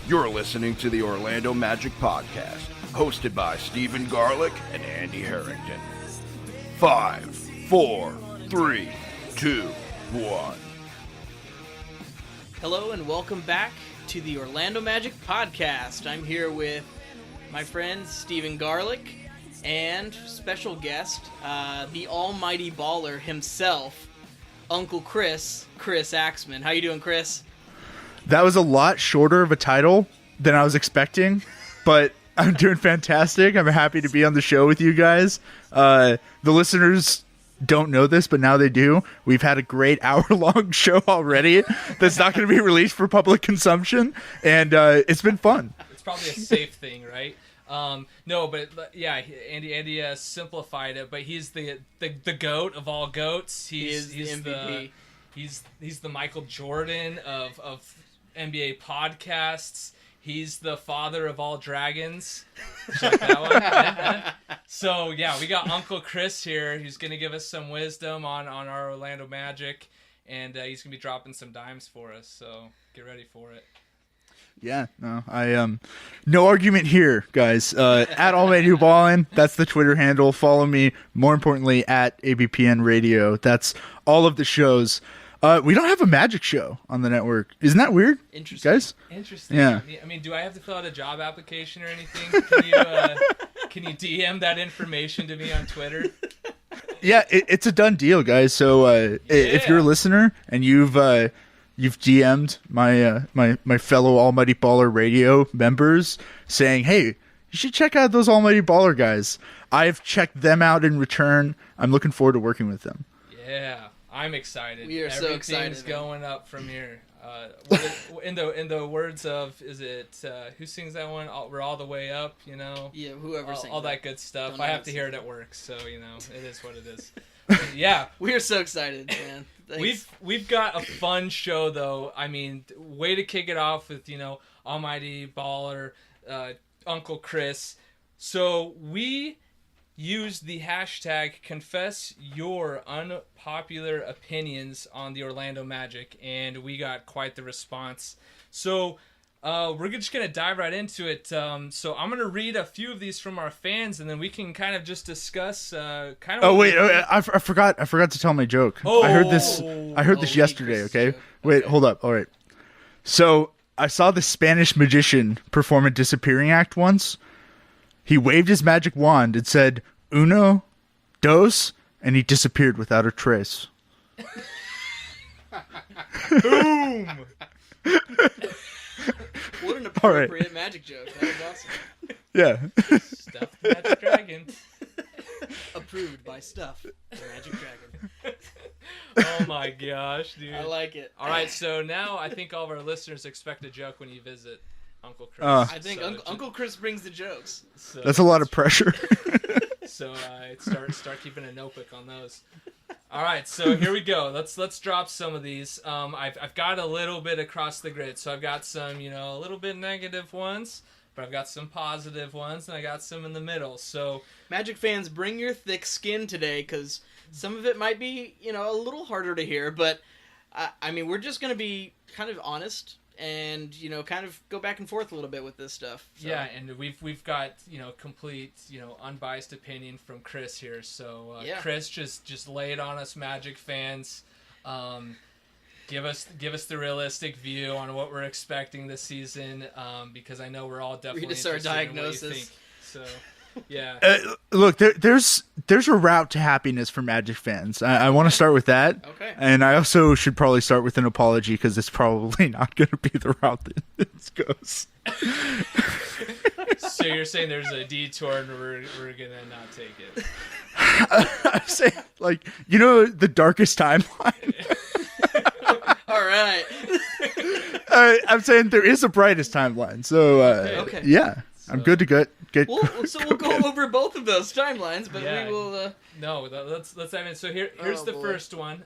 You're listening to the Orlando Magic Podcast, hosted by Stephen Garlick and Andy Harrington. 5, 4, 3, 2, 1. Hello and welcome back to the Orlando Magic Podcast. I'm here with my friend Stephen Garlick and special guest, the almighty baller himself, Uncle Chris Axmann. How you doing, Chris? That was a lot shorter of a title than I was expecting, but I'm doing fantastic. I'm happy to be on the show with you guys. The listeners don't know this, but now they do. We've had a great hour-long show already that's not going to be released for public consumption, and it's been fun. It's probably a safe thing, right? No, but yeah, Andy simplified it, but he's the goat of all goats. He's the MVP. He's the Michael Jordan of NBA podcasts. He's the father of all dragons. Check that one. So yeah, we got Uncle Chris here. He's gonna give us some wisdom on our Orlando Magic, and he's gonna be dropping some dimes for us. So get ready for it. Yeah, no, no argument here, guys. At Almighty Ballin', that's the Twitter handle. Follow me. More importantly, at ABPN Radio. That's all of the shows. We don't have a Magic show on the network. Isn't that weird? Interesting, guys. Interesting. Yeah. I mean, do I have to fill out a job application or anything? Can you DM that information to me on Twitter? Yeah, it's a done deal, guys. So if you're a listener and you've DM'd my fellow Almighty Baller Radio members saying, hey, you should check out those Almighty Baller guys, I've checked them out in return. I'm looking forward to working with them. Yeah, I'm excited. We are so excited. Everything's going up from here. In the words of, is it who sings that one? We're all the way up, you know. Yeah, whoever sings all that good stuff. Don't I know have to hear it that. at work, so you know it is what it is. But, yeah, We are so excited, man. Thanks. we've got a fun show though. I mean, way to kick it off with Almighty Baller, Uncle Chris. So we used the hashtag confess your unpopular opinions on the Orlando Magic, and we got quite the response. So we're just going to dive right into it. So I'm going to read a few of these from our fans, and then we can kind of just discuss Oh wait, I forgot to tell my joke. I heard this yesterday, okay? Wait, hold up. All right. So I saw the Spanish magician perform a disappearing act once. He waved his magic wand and said, "Uno, dos," and he disappeared without a trace. Boom! What an appropriate magic joke. That was awesome. Yeah. Stuff the Magic Dragon. Approved by Stuff, the Magic Dragon. Oh my gosh, dude. I like it. All right, so now I think all of our listeners expect a joke when you visit Uncle Chris. I think Uncle Chris brings the jokes. So, That's a lot of pressure. So start keeping a notebook on those. All right, so here we go. Let's drop some of these. I've got a little bit across the grid, so I've got some a little bit negative ones, but I've got some positive ones, and I got some in the middle. So Magic fans, bring your thick skin today, because some of it might be a little harder to hear, but I mean we're just gonna be kind of honest and kind of go back and forth a little bit with this stuff. So. Yeah, and we've got complete unbiased opinion from Chris here. So Chris, just lay it on us, Magic fans. Give us the realistic view on what we're expecting this season, because I know we're all definitely Read us our interested in what you diagnosis. think. So yeah. Look, there's a route to happiness for Magic fans. I want to start with that. Okay. And I also should probably start with an apology, because it's probably not going to be the route that this goes. So you're saying there's a detour and we're gonna not take it? I'm saying, the darkest timeline. All right. I'm saying there is a brightest timeline. So, Okay. yeah, I'm good to get. We'll go over both of those timelines, but Yeah. we will. No, let's dive in. So here's the boy. first one.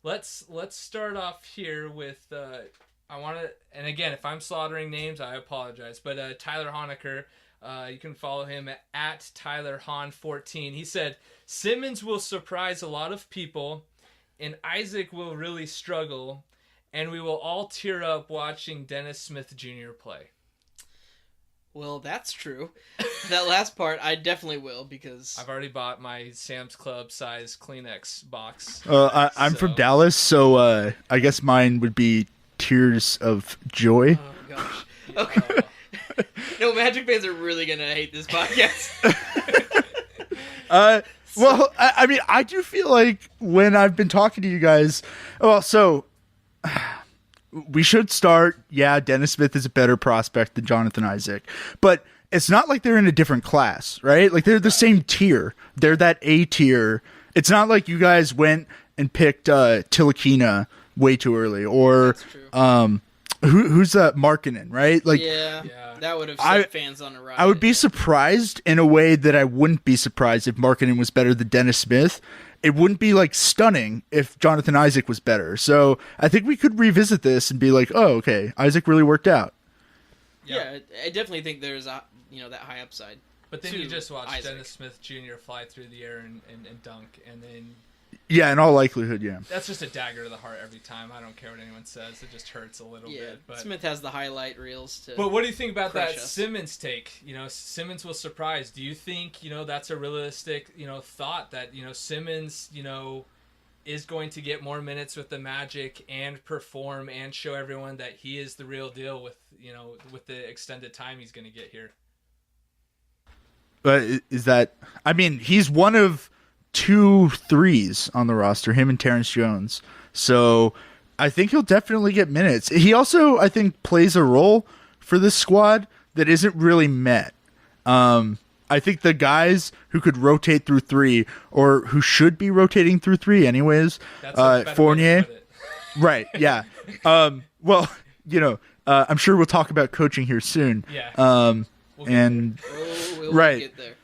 Let's start off here with I want to, and again, if I'm slaughtering names, I apologize. But Tyler Honecker, you can follow him at TylerHon14. He said Simmons will surprise a lot of people, and Isaac will really struggle. and we will all tear up watching Dennis Smith Jr. play. Well, that's true. That last part, I definitely will, because I've already bought my Sam's Club size Kleenex box. I'm from Dallas, so I guess mine would be tears of joy. oh gosh. Okay. No, Magic fans are really gonna hate this podcast. Well, I mean, I do feel like when I've been talking to you guys, well, so we should start. Yeah, Dennis Smith is a better prospect than Jonathan Isaac, but it's not like they're in a different class, right? Like they're the same tier. They're that A tier. It's not like you guys went and picked Tilakina way too early, or who's Markkinen, right? Like, yeah. That would have set fans on a ride. I would be surprised in a way that I wouldn't be surprised if Markkinen was better than Dennis Smith. It wouldn't be like stunning if Jonathan Isaac was better. So I think we could revisit this and be like, oh, okay, Isaac really worked out. Yeah, I definitely think there's that high upside. But then you just watch Isaac. Dennis Smith Jr. fly through the air and dunk, and then Yeah, in all likelihood, yeah. that's just a dagger to the heart every time. I don't care what anyone says; it just hurts a little bit. But Smith has the highlight reels to. But what do you think about that us. Simmons take? You know, Simmons will surprise. Do you think, that's a realistic, thought that, Simmons, is going to get more minutes with the Magic and perform and show everyone that he is the real deal with, with the extended time he's going to get here? But is that, I mean, he's one of 2 threes on the roster, him and Terrence Jones. So I think he'll definitely get minutes. He also, I think, plays a role for this squad that isn't really met. I think the guys who could rotate through 3, or who should be rotating through 3 anyways, Fournier. Right, yeah. Well, I'm sure we'll talk about coaching here soon. Yeah. We'll right. get there.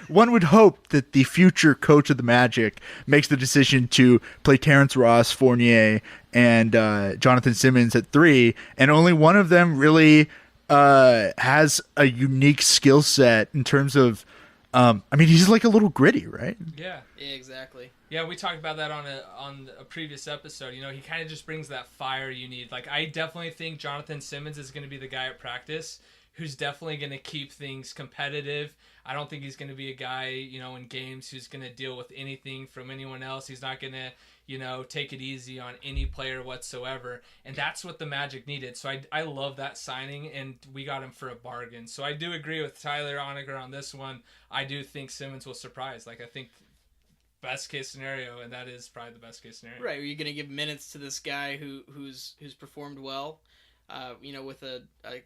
One would hope that the future coach of the Magic makes the decision to play Terrence Ross, Fournier, and Jonathan Simmons at 3, and only one of them really has a unique skill set in terms of, he's like a little gritty, right? Yeah. Yeah, exactly. Yeah, we talked about that on a previous episode. He kind of just brings that fire you need. Like, I definitely think Jonathan Simmons is going to be the guy at practice who's definitely going to keep things competitive. I don't think he's going to be a guy, in games who's going to deal with anything from anyone else. He's not going to, take it easy on any player whatsoever. And that's what the Magic needed. So I love that signing, and we got him for a bargain. So I do agree with Tyler Onager on this one. I do think Simmons will surprise. Like, I think best case scenario, and that is probably the best case scenario. Right, you're going to give minutes to this guy who's performed well, with a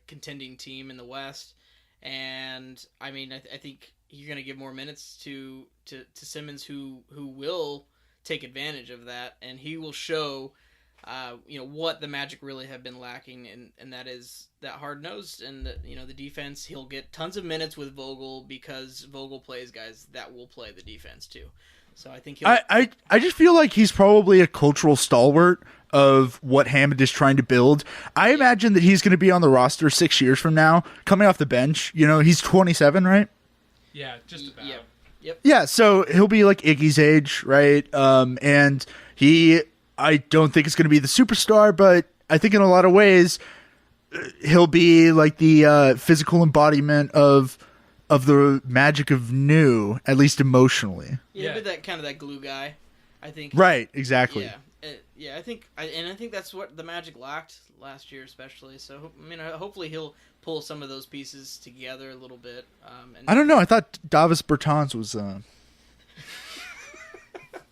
contending team in the West. And I mean, I think you're going to give more minutes to Simmons, who will take advantage of that, and he will show, what the Magic really have been lacking, and that is that hard nosed and the defense. He'll get tons of minutes with Vogel because Vogel plays guys that will play the defense too. So I think I just feel like he's probably a cultural stalwart of what Hammond is trying to build. I imagine that he's going to be on the roster 6 years from now, coming off the bench. He's 27, right? Yeah, just about. Yep. Yeah, so he'll be like Iggy's age, right? And I don't think it's going to be the superstar, but I think in a lot of ways he'll be like the physical embodiment of the magic of new, at least emotionally. Yeah, but that glue guy, I think. Right, exactly. Yeah. I think that's what the Magic lacked last year, especially. So hopefully he'll pull some of those pieces together a little bit. I don't know. I thought Davis Bertans was.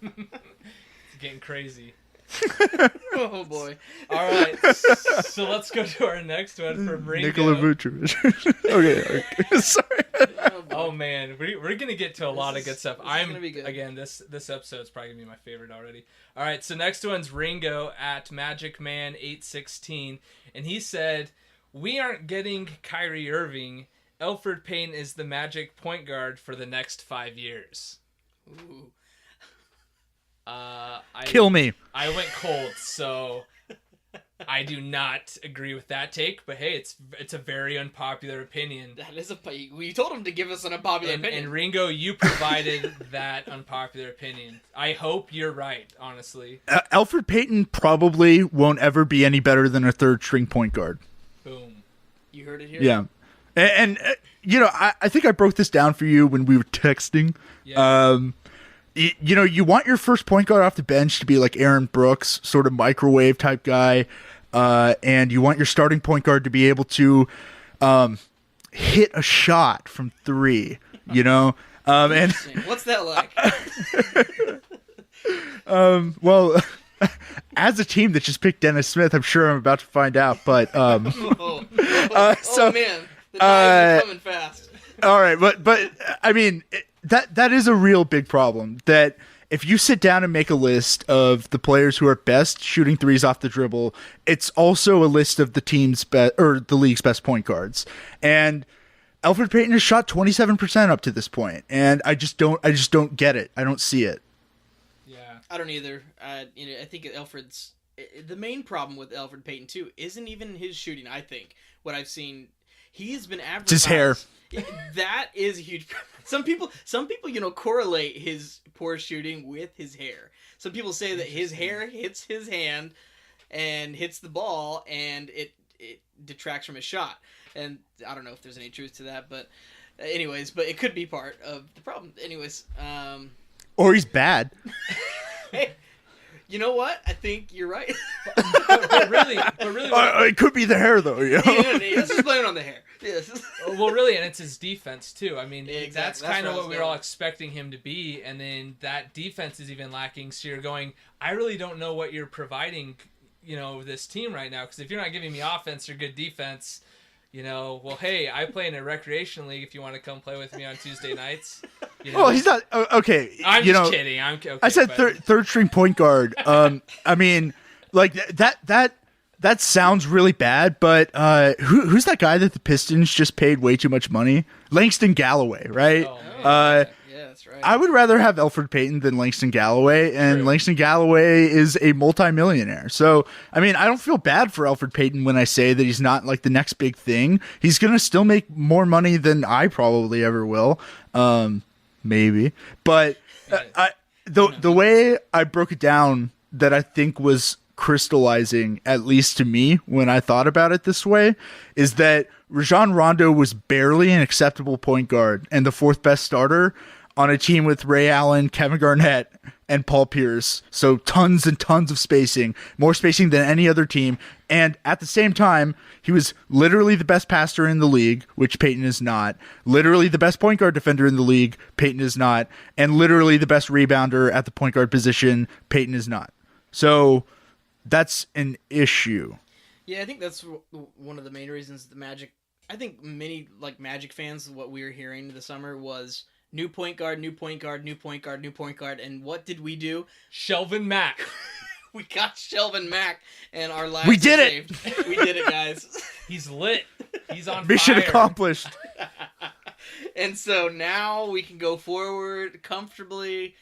It's getting crazy. Oh boy! All right, so let's go to our next one from Ringo. Nikola Vucevic. okay, sorry. Oh man, we're gonna get to a lot of good stuff. Gonna be good. Again, this episode's probably gonna be my favorite already. All right, so next one's Ringo at MagicMan816, and he said, "We aren't getting Kyrie Irving. Elfrid Payton is the Magic point guard for the next 5 years." Ooh. Kill me. I went cold, so I do not agree with that take, but hey, it's a very unpopular opinion. That is we told him to give us an unpopular opinion. And Ringo, you provided that unpopular opinion. I hope you're right, honestly. Elfrid Payton probably won't ever be any better than a third string point guard. Boom. You heard it here. Yeah. And I think I broke this down for you when we were texting. Yeah. You want your first point guard off the bench to be like Aaron Brooks, sort of microwave type guy. And you want your starting point guard to be able to hit a shot from three, and What's that like? well, as a team that just picked Dennis Smith, I'm sure I'm about to find out, but Oh man, the knives are coming fast. all right, but I mean that is a real big problem. That if you sit down and make a list of the players who are best shooting threes off the dribble, it's also a list of the team's or the league's best point guards. And Elfrid Payton has shot 27% up to this point, and I just don't get it. I don't see it. Yeah. I don't either. I think Elfrid's the main problem with Elfrid Payton too isn't even his shooting. I think what I've seen, he's been averaging It's his hair. That is a huge. Some people, correlate his poor shooting with his hair. Some people say that his hair hits his hand and hits the ball, and it detracts from his shot. And I don't know if there's any truth to that, but it could be part of the problem. Anyways, Or he's bad. hey, you know what? I think you're right. but really, It could be the hair, though. Let's just blame it on the hair. Yes. well, really, and it's his defense too. I mean, Exactly. that's That's kind of where I what was we were all going. expecting him to be, and then that defense is even lacking. So you're going, I really don't know what you're providing, this team right now. Because if you're not giving me offense or good defense, well, hey, I play in a recreation league. If you want to come play with me on Tuesday nights, Well, he's not okay. I'm just kidding. I'm okay, I said but- third string point guard. I mean, like that sounds really bad, but who's that guy that the Pistons just paid way too much money? Langston Galloway, right? Oh, man. Yeah, that's right. I would rather have Elfrid Payton than Langston Galloway, and True. Langston Galloway is a multimillionaire. So, I mean, I don't feel bad for Elfrid Payton when I say that he's not like the next big thing. He's going to still make more money than I probably ever will. Maybe. But the way I broke it down that I think was crystallizing, at least to me, when I thought about it this way, is that Rajon Rondo was barely an acceptable point guard and the fourth best starter on a team with Ray Allen, Kevin Garnett, and Paul Pierce. So tons and tons of spacing, more spacing than any other team. And at the same time, he was literally the best passer in the league, which Peyton is not. Literally the best point guard defender in the league, Peyton is not. And literally the best rebounder at the point guard position, Peyton is not. So that's an issue. Yeah, I think that's one of the main reasons the Magic. I think many Magic fans, what we were hearing this summer was new point guard, new point guard, new point guard, new point guard. And what did we do? Shelvin Mack. We got Shelvin Mack, and our lives We did were it! saved. We did it, guys. He's lit. He's on Mission fire. accomplished. And so now we can go forward comfortably.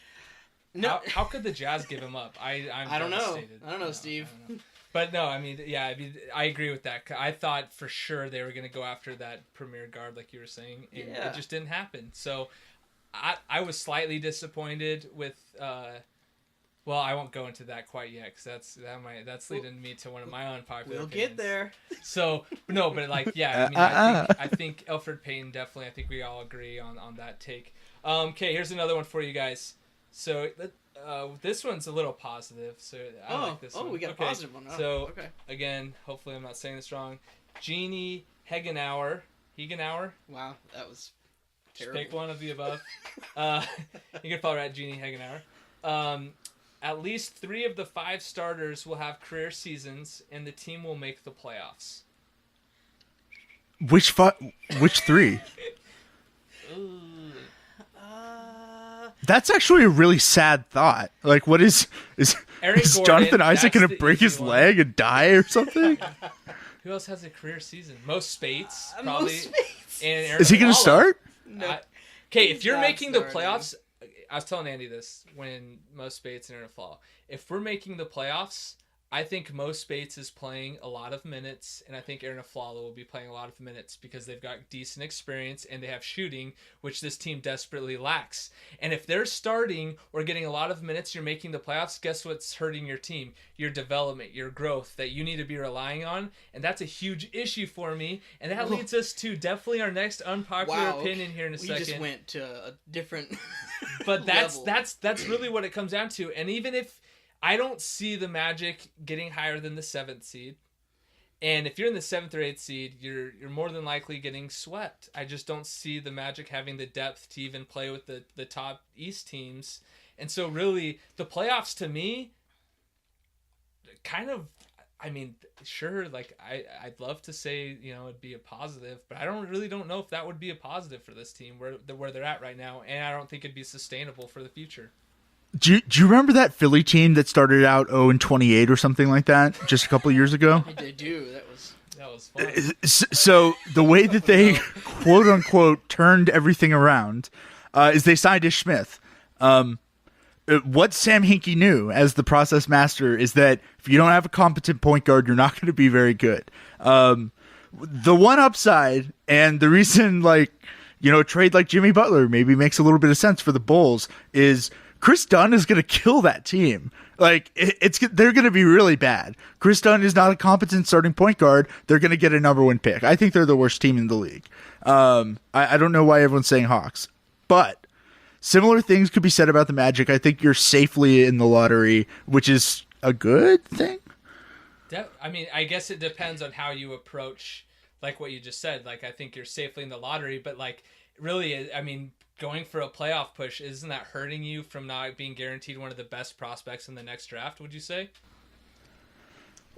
No, How could the Jazz give him up? I'm I don't know. devastated. I don't know, Steve. I don't know. But no, I agree with that. I thought for sure they were going to go after that premier guard, like you were saying, and Yeah. it just didn't happen. So I was slightly disappointed with. Well, I won't go into that quite yet because that's leading me to one of my unpopular. We'll opinions. get there. So no, but I think Elfrid Payton definitely. I think we all agree on that take. Okay, here's another one for you guys. So this one's a little positive. So I like this one. We got a positive one. Oh, So okay. again, hopefully I'm not saying this wrong. Jeannie Hegenauer. Wow, that was Just terrible. pick one of the above. You can follow her at Jeannie Hegenauer. At least 3 of the 5 starters will have career seasons, and the team will make the playoffs. Which 3? That's actually a really sad thought. Like, what is Eric is Gordon, Jonathan Isaac that's going the to break easy his one. leg and die or something? Who else has a career season? Most Spates, Most probably. Spates. And Eric Is he going to Lala. start? No. Okay, He's if you're not making the starting. playoffs, I was telling Andy this when Most Spates and Aaron Fall. If we're making the playoffs, I think Mo Spates is playing a lot of minutes, and I think Aaron Aflalo will be playing a lot of minutes because they've got decent experience and they have shooting, which this team desperately lacks. And if they're starting or getting a lot of minutes, you're making the playoffs, guess what's hurting your team? Your development, your growth that you need to be relying on. And that's a huge issue for me. And that leads us to definitely our next unpopular opinion here in a second. We just went to a different But level. that's really what it comes down to. And even if I don't see the Magic getting higher than the 7th seed. And if you're in the 7th or 8th seed, you're more than likely getting swept. I just don't see the Magic having the depth to even play with the top East teams. And so really, the playoffs to me, kind of, I mean, sure, like I'd love to say, it'd be a positive, but I don't know if that would be a positive for this team where they're at right now. And I don't think it'd be sustainable for the future. Do you remember that Philly team that started out 0-28 or something like that just a couple of years ago? I do. That was fun. So the way that they quote unquote turned everything around is they signed Ish Smith. What Sam Hinkie knew as the process master is that if you don't have a competent point guard, you're not going to be very good. The one upside and the reason a trade like Jimmy Butler maybe makes a little bit of sense for the Bulls is Chris Dunn is going to kill that team. They're going to be really bad. Chris Dunn is not a competent starting point guard. They're going to get a number 1 pick. I think they're the worst team in the league. I don't know why everyone's saying Hawks, but similar things could be said about the Magic. I think you're safely in the lottery, which is a good thing. I mean, I guess it depends on how you approach, like what you just said. I think you're safely in the lottery, but really, I mean, going for a playoff push, isn't that hurting you from not being guaranteed one of the best prospects in the next draft, would you say?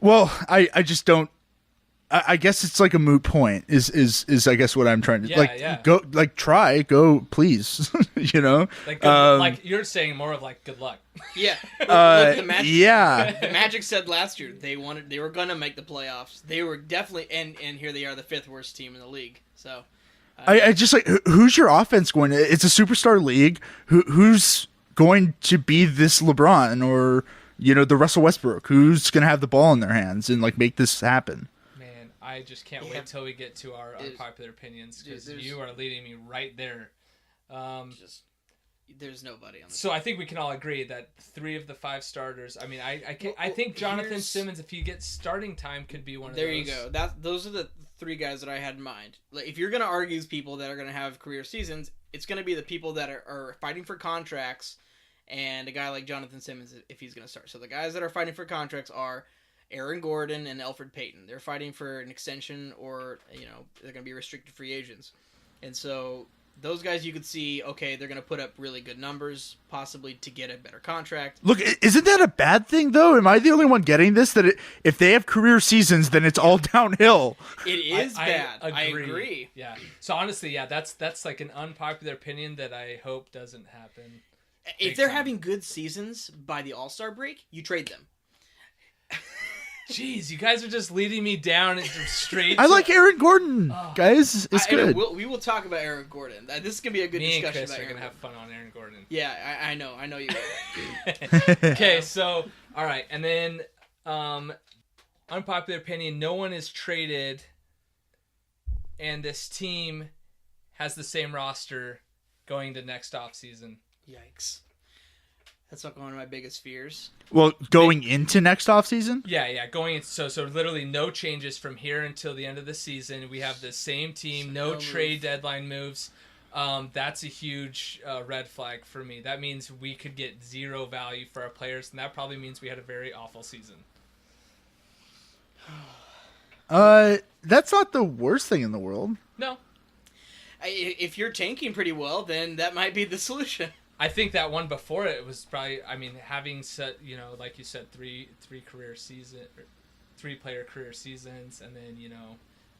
Well, I just don't. I guess it's like a moot point. Is I guess what I'm trying to go please. Like you're saying more of good luck. Yeah. Look, the Magic, yeah. The Magic said last year they were gonna make the playoffs. They were definitely and here they are, the 5th worst team in the league. So. I just who's your offense going? It's a superstar league. Who's going to be this LeBron or the Russell Westbrook? Who's going to have the ball in their hands and make this happen? Man, I just can't wait till we get to our unpopular opinions because you are leading me right there. There's nobody on the So I think we can all agree that 3 of the 5 starters. I mean, I think Jonathan Simmons, if he gets starting time, could be one of those. There you go. Those are the 3 guys that I had in mind. If you're going to argue people that are going to have career seasons, it's going to be the people that are fighting for contracts and a guy like Jonathan Simmons if he's going to start. So the guys that are fighting for contracts are Aaron Gordon and Elfrid Payton. They're fighting for an extension or, they're going to be restricted free agents. And so those guys you could see, okay, they're going to put up really good numbers, possibly to get a better contract. Look, isn't that a bad thing, though? Am I the only one getting this? That if they have career seasons, then it's all downhill. It is bad. I agree. I agree. Yeah. So honestly, yeah, that's like an unpopular opinion that I hope doesn't happen. If they're having good seasons by the All-Star break, you trade them. Jeez, you guys are just leading me down straight. I like Aaron Gordon, guys. It's good. We will talk about Aaron Gordon. This is gonna be a good discussion. Me and Chris about are Aaron gonna have fun on Aaron Gordon. Yeah, I know you will. Okay, so all right, and then unpopular opinion: no one is traded, and this team has the same roster going to next offseason. Yikes. That's not one of my biggest fears. Well, going into next offseason? Yeah, going into so literally no changes from here until the end of the season. We have the same team, no trade deadline moves. That's a huge red flag for me. That means we could get 0 value for our players, and that probably means we had a very awful season. That's not the worst thing in the world. No. If you're tanking pretty well, then that might be the solution. I think that one before it was probably, having set, like you said, three player career seasons, and then,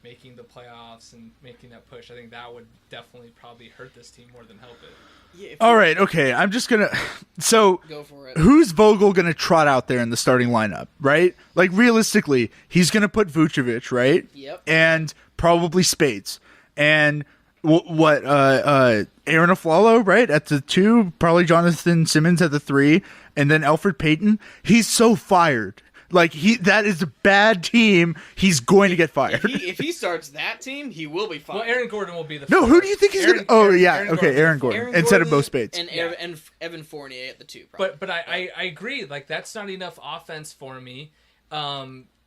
making the playoffs and making that push. I think that would definitely probably hurt this team more than help it. Yeah, all right, okay. I'm just going to... So, go for it. Who's Vogel going to trot out there in the starting lineup, right? Realistically, he's going to put Vucevic, right? Yep. And probably Spades. And... Aaron Aflalo, right, at the 2, probably Jonathan Simmons at the 3, and then Elfrid Payton. He's so fired Like that is a bad team. He's going to get fired. If he starts that team, he will be fired. Well, Aaron Gordon will be the No, first. who do you think he's going to... Oh, yeah. Okay, Aaron Gordon. Aaron Instead of Gordon Bo Spates. and Evan Fournier at the 2. Probably. But I agree. Like, that's not enough offense for me.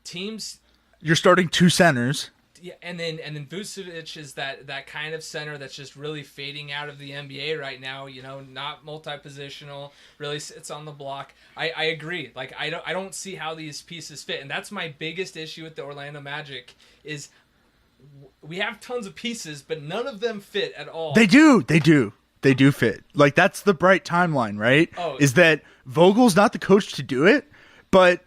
Teams... You're starting 2 centers. Yeah, and then Vucevic is that kind of center that's just really fading out of the NBA right now. You know, not multi-positional, really sits on the block. I agree. Like I don't see how these pieces fit, and that's my biggest issue with the Orlando Magic is we have tons of pieces, but none of them fit at all. They do fit. Like that's the bright timeline, right? Oh. Is that Vogel's not the coach to do it, but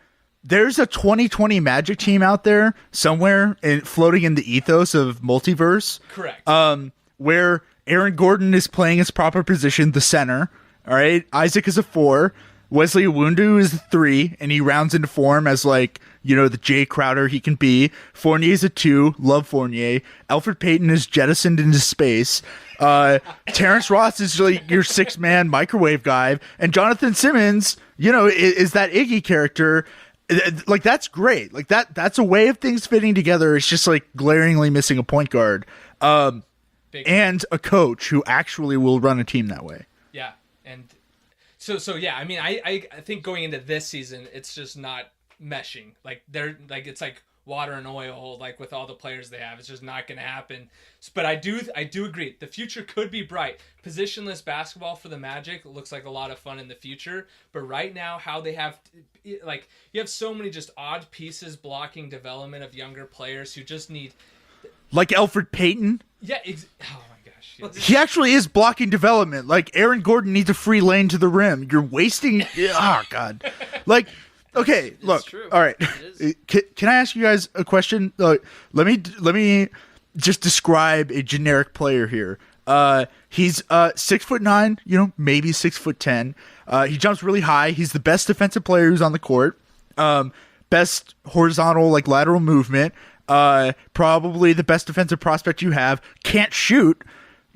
there's a 2020 Magic team out there somewhere floating in the ethos of multiverse. Correct. Where Aaron Gordon is playing his proper position, the center. All right. Isaac is a 4. Wesley Iwundu is a 3, and he rounds into form as like, you know, the Jay Crowder he can be. Fournier's a 2. Love Fournier. Alfred Payton is jettisoned into space. Terrence Ross is like your 6-man microwave guy. And Jonathan Simmons, you know, is that Iggy character. Like that's great. Like that's a way of things fitting together. It's just like glaringly missing a point guard, and a coach who actually will run a team that way. Yeah, and so yeah. I mean, I think going into this season, it's just not meshing. Like they're like it's like water and oil. Like with all the players they have, it's just not going to happen. But I do agree. The future could be bright. Positionless basketball for the Magic looks like a lot of fun in the future. But right now, how they have, like, you have so many just odd pieces blocking development of younger players who just need, like Alfred Payton. Yeah. Oh my gosh. Yes. He actually is blocking development. Like Aaron Gordon needs a free lane to the rim. You're wasting. Oh God. Like. Okay, look. True. All right. Can I ask you guys a question? Let me just describe a generic player here. He's 6'9", you know, maybe 6'10". He jumps really high. He's the best defensive player who's on the court. Best horizontal, like lateral movement. Probably the best defensive prospect you have. Can't shoot.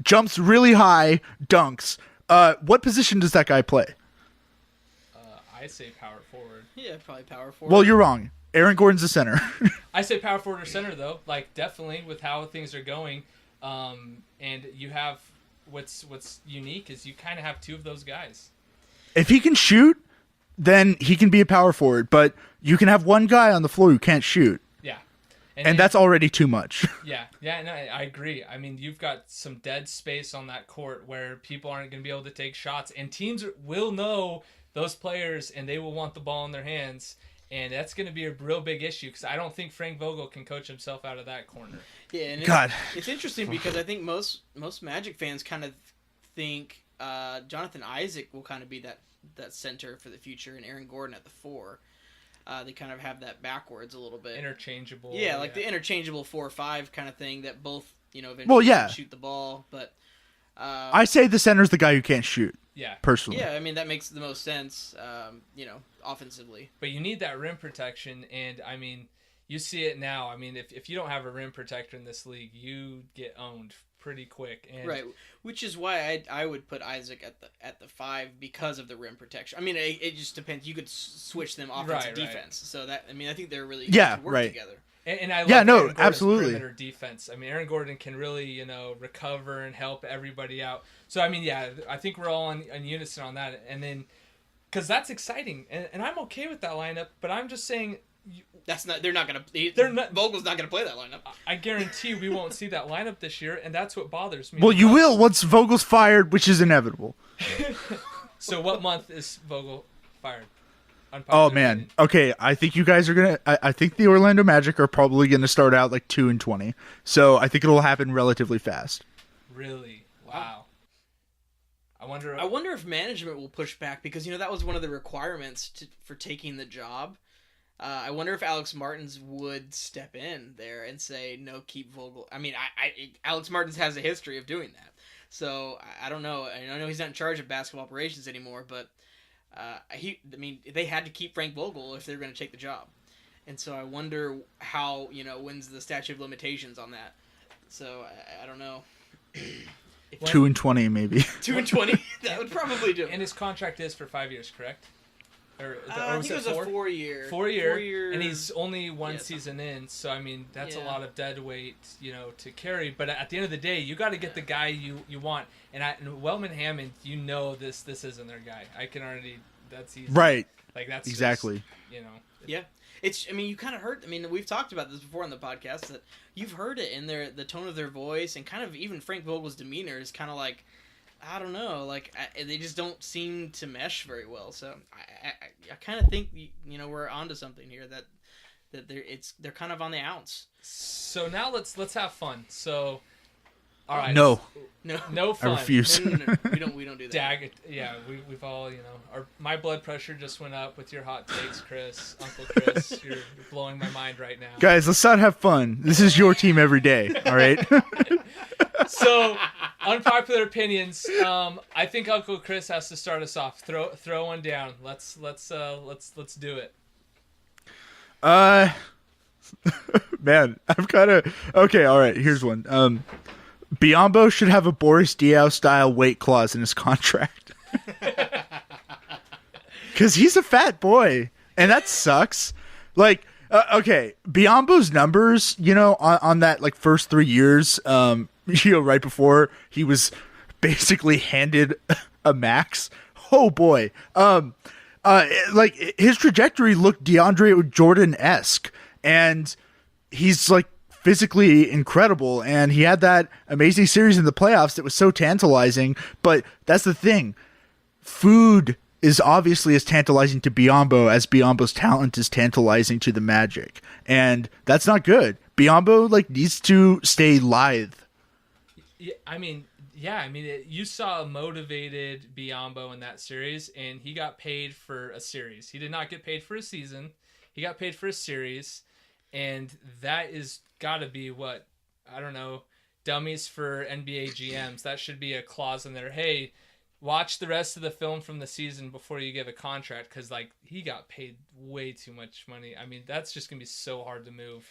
Jumps really high. Dunks. What position does that guy play? I say power forward. Yeah, probably power forward. Well, you're wrong. Aaron Gordon's a center. I say power forward or center, though. Like, definitely with how things are going. And you have what's unique is you kind of have 2 of those guys. If he can shoot, then he can be a power forward. But you can have one guy on the floor who can't shoot. Yeah. And that's already too much. Yeah, no, I agree. I mean, you've got some dead space on that court where people aren't going to be able to take shots. And teams will know those players, and they will want the ball in their hands, and that's going to be a real big issue because I don't think Frank Vogel can coach himself out of that corner. Yeah, and God. It's interesting because I think most Magic fans kind of think Jonathan Isaac will kind of be that center for the future, and Aaron Gordon at the 4. They kind of have that backwards a little bit. Interchangeable. Yeah, like the interchangeable 4-5 kind of thing that both, you know, eventually can shoot the ball, but I say the center's the guy who can't shoot. Yeah. Personally. Yeah, I mean, that makes the most sense, you know, offensively. But you need that rim protection, and, I mean, you see it now. I mean, if you don't have a rim protector in this league, you get owned pretty quick. And right, which is why I would put Isaac at the 5 because of the rim protection. I mean, it just depends. You could switch them offense and defense. So that, I mean, I think they're really good to work together. And I love Aaron Gordon's absolutely. perimeter defense. I mean, Aaron Gordon can really, you know, recover and help everybody out. So, I mean, yeah, I think we're all in unison on that. And then, because that's exciting. And I'm okay with that lineup, but I'm just saying... They're not going to... Vogel's not going to play that lineup. I guarantee we won't see that lineup this year, and that's what bothers me. Well, you will once Vogel's fired, which is inevitable. So what month is Vogel fired? Oh man. Okay, I think you guys are gonna. I think the Orlando Magic are probably gonna start out like 2-20. So I think it'll happen relatively fast. Really? Wow. I wonder if management will push back because you know that was one of the requirements for taking the job. I wonder if Alex Martins would step in there and say no, keep Vogel. I mean, Alex Martins has a history of doing that. So I don't know. I know he's not in charge of basketball operations anymore, but. They had to keep Frank Vogel if they were going to take the job, and so I wonder how when's the statute of limitations on that. So I don't know. 2-20 maybe. 2-20. That would probably do. And his contract is for 5 years, correct? Or I was think it was it a 4-year. 4-year, and he's only one Yeah, season in. So I mean, that's a Yeah. lot of dead weight, to carry. But at the end of the day, you got to get the guy you want. And Wellman Hammond, this isn't their guy. I can already. That's easy. Right. Like that's Exactly. Just, Yeah. You kind of heard. We've talked about this before on the podcast that you've heard it in the tone of their voice, and kind of even Frank Vogel's demeanor is kind of like, I don't know, like they just don't seem to mesh very well. So I kind of think we're onto something here that they're kind of on the outs. So now let's have fun. So, all right. No. No I fun. refuse. No. We don't do that. Yeah, we've all, my blood pressure just went up with your hot takes, Chris. Uncle Chris, you're blowing my mind right now. Guys, let's not have fun. This is your team every day. All right. So, unpopular opinions. I think Uncle Chris has to start us off. Throw one down. Let's do it. Man, I'm kind of okay. All right, here's one. Biombo should have a Boris Diaw style weight clause in his contract because he's a fat boy, and that sucks. Like, okay, Biombo's numbers, on that like first 3 years, right before he was basically handed a max. Oh boy, like his trajectory looked DeAndre Jordan-esque, and he's like physically incredible, and he had that amazing series in the playoffs that was so tantalizing. But that's the thing, food is obviously as tantalizing to Biombo as Biombo's talent is tantalizing to the Magic, and that's not good. Biombo needs to stay lithe. You saw a motivated Biombo in that series, and he got paid for a series. He did not get paid for a season. He got paid for a series, and that is got to be what, I don't know, dummies for NBA GMs. That should be a clause in there. Hey, watch the rest of the film from the season before you give a contract, because he got paid way too much money. That's just gonna be so hard to move.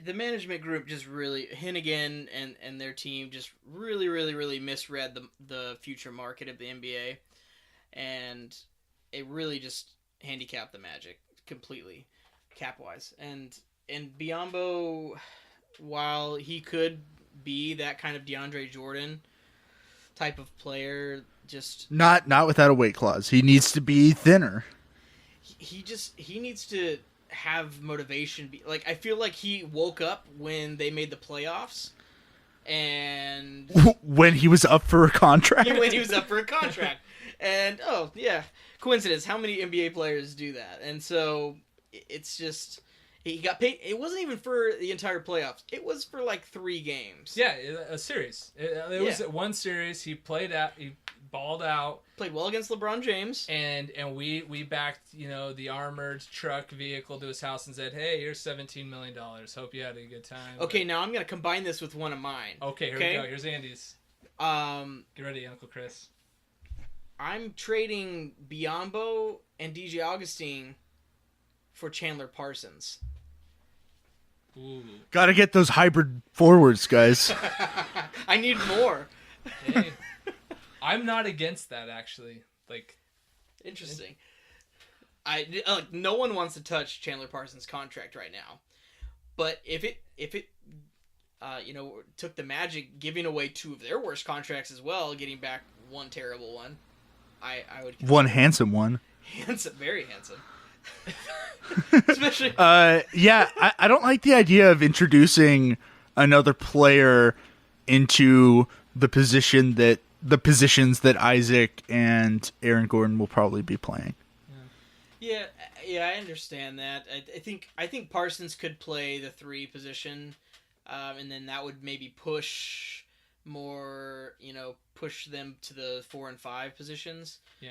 The management group just really, Hennigan and their team just really, really, really misread the future market of the NBA, and it really just handicapped the Magic completely, cap-wise. And Biombo, while he could be that kind of DeAndre Jordan type of player, just Not without a weight clause. He needs to be thinner. he needs to have motivation. I feel like he woke up when they made the playoffs, and When he was up for a contract. when he was up for a contract. And oh yeah, coincidence, how many NBA players do that? And so it's just, he got paid. It wasn't even for the entire playoffs, it was for 3 games. Yeah, a series. It was one series. He played out. He balled out. Played well against LeBron James. And we backed the armored truck vehicle to his house and said, hey, here's $17 million. Hope you had a good time. Okay, now I'm gonna combine this with one of mine. Okay, here we go. Here's Andy's. Get ready, Uncle Chris. I'm trading Biombo and DJ Augustine for Chandler Parsons. Ooh. Got to get those hybrid forwards, guys. I need more. Hey, I'm not against that, actually. Interesting. No one wants to touch Chandler Parsons' contract right now, but if it took the Magic giving away 2 of their worst contracts as well, getting back one terrible one, I would One handsome one. handsome, very handsome. Especially Yeah, I don't like the idea of introducing another player into the positions that Isaac and Aaron Gordon will probably be playing. Yeah, I understand that. I think Parsons could play the 3 position, and then that would maybe push them to the 4 and 5 positions. Yeah.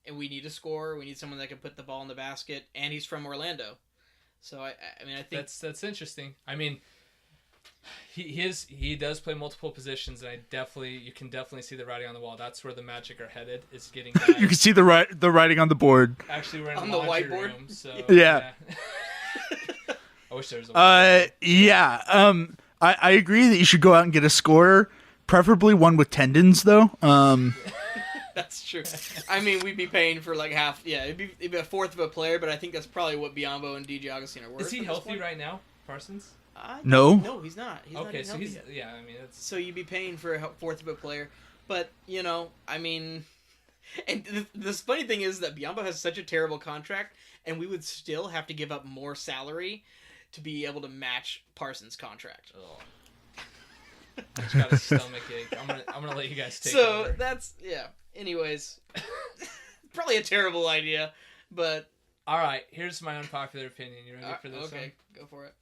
And we need a scorer. We need someone that can put the ball in the basket, and he's from Orlando. So I think that's interesting. He does play multiple positions, and you can definitely see the writing on the wall. That's where the Magic are headed. Is getting guys. You can see the writing on the board. Actually, we're in on the the whiteboard. room, so Yeah. I wish there was a whiteboard. Yeah. I agree that you should go out and get a scorer, preferably one with tendons, though. That's true. I mean, we'd be paying for like half. Yeah, it'd be a fourth of a player, but I think that's probably what Biombo and DJ Augustine are worth. Is he healthy right now, Parsons? No. No, he's not. He's not Okay, even so healthy he's yet. yeah. I mean, it's So you'd be paying for a fourth of a player, but I mean, and the funny thing is that Biombo has such a terrible contract, and we would still have to give up more salary to be able to match Parsons' contract. oh. I just got a stomach ache. I'm gonna let you guys take So over. that's Anyways, probably a terrible idea, but All right, here's my unpopular opinion. You ready for this okay, one? go for it.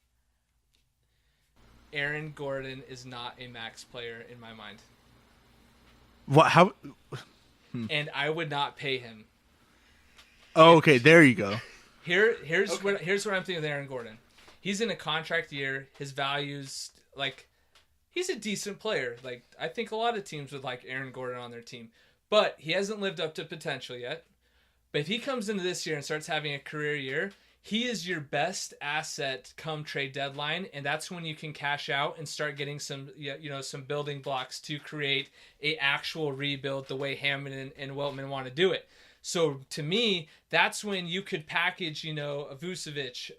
Aaron Gordon is not a max player in my mind, What? How? and I would not pay him. Oh, okay. There you go. Here's Okay. what I'm thinking with Aaron Gordon. He's in a contract year. His values, like, he's a decent player. Like, I think a lot of teams would like Aaron Gordon on their team, but he hasn't lived up to potential yet. But if he comes into this year and starts having a career year, he is your best asset come trade deadline, and that's when you can cash out and start getting some building blocks to create a actual rebuild the way Hammond and Weltman want to do it. So to me, that's when you could package, a Vucevic,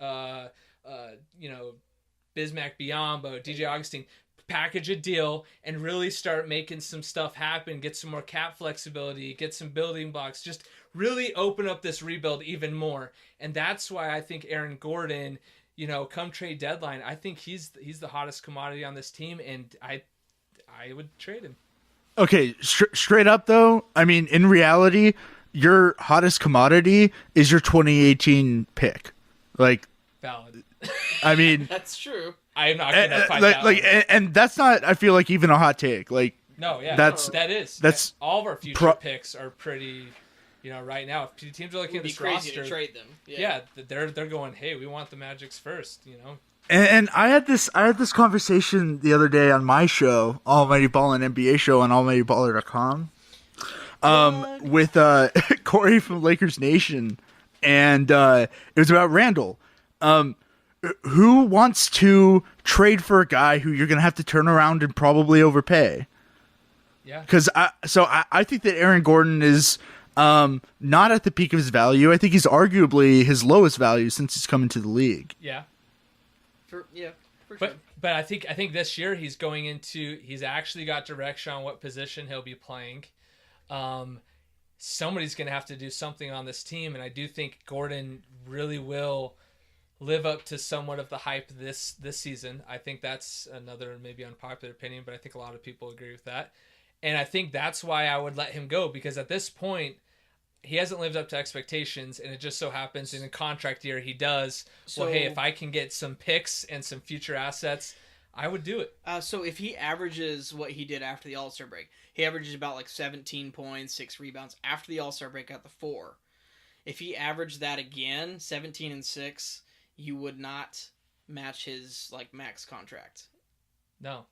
Bismack Biyombo, DJ Augustine, package a deal and really start making some stuff happen, get some more cap flexibility, get some building blocks, just really open up this rebuild even more. And that's why I think Aaron Gordon, come trade deadline, I think he's the hottest commodity on this team, and I would trade him. Okay, straight up though, I mean, in reality, your hottest commodity is your 2018 pick. Like, Valid. I mean, That's true. I'm not going to fight like, that like, one. and that's not, I feel like, even a hot take. Like, No, yeah, that's that's all of our future picks are pretty, right now. If teams are looking It'd at be this crazy roster, to trade them. yeah, they're going, hey, we want the Magics first, And I had this conversation the other day on my show, Almighty Ball and NBA show on almightyballer.com, with Corey from Lakers Nation, and it was about Randall. Who wants to trade for a guy who you're going to have to turn around and probably overpay? Yeah. Because I think that Aaron Gordon is not at the peak of his value. I think he's arguably his lowest value since he's come into the league. Yeah. For sure. But I think this year he's actually got direction on what position he'll be playing. Somebody's going to have to do something on this team, and I do think Gordon really will live up to somewhat of the hype this season. I think that's another maybe unpopular opinion, but I think a lot of people agree with that. And I think that's why I would let him go, because at this point, he hasn't lived up to expectations, and it just so happens in a contract year he does. So, well, hey, if I can get some picks and some future assets, I would do it. So if he averages what he did after the All-Star break, he averages about like 17 points, 6 rebounds. After the All-Star break, got the 4. If he averaged that again, 17 and 6, you would not match his max contract. No.